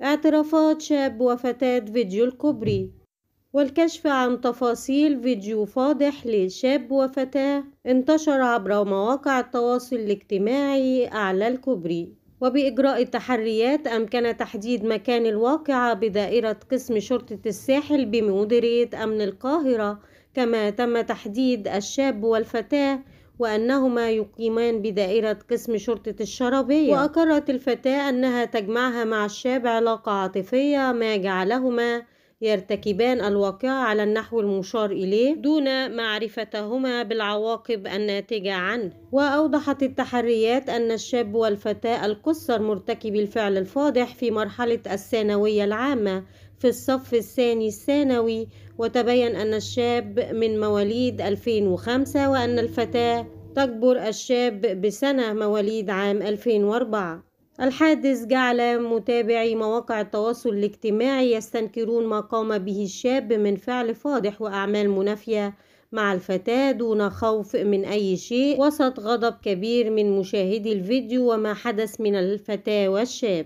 اعترافات شاب وفتاة فيديو الكوبري، والكشف عن تفاصيل فيديو فاضح لشاب وفتاة انتشر عبر مواقع التواصل الاجتماعي أعلى الكوبري. وبإجراء التحريات أمكن تحديد مكان الواقعة بدائرة قسم شرطة الساحل بمديرية أمن القاهرة، كما تم تحديد الشاب والفتاة وأنهما يقيمان بدائرة قسم شرطة الشرابية. وأقرت الفتاة أنها تجمعها مع الشاب علاقة عاطفية، ما جعلهما يرتكبان الواقعة على النحو المشار إليه دون معرفتهما بالعواقب الناتجة عنه. وأوضحت التحريات أن الشاب والفتاة القُصّر مرتكبي الفعل الفاضح في مرحلة الثانوية العامة في الصف الثاني الثانوي، وتبين أن الشاب من مواليد 2005 وأن الفتاة تكبر الشاب بسنة، مواليد عام 2004. الحادث جعل متابعي مواقع التواصل الاجتماعي يستنكرون ما قام به الشاب من فعل فاضح وأعمال منافية مع الفتاة دون خوف من أي شيء، وسط غضب كبير من مشاهدي الفيديو وما حدث من الفتاة والشاب.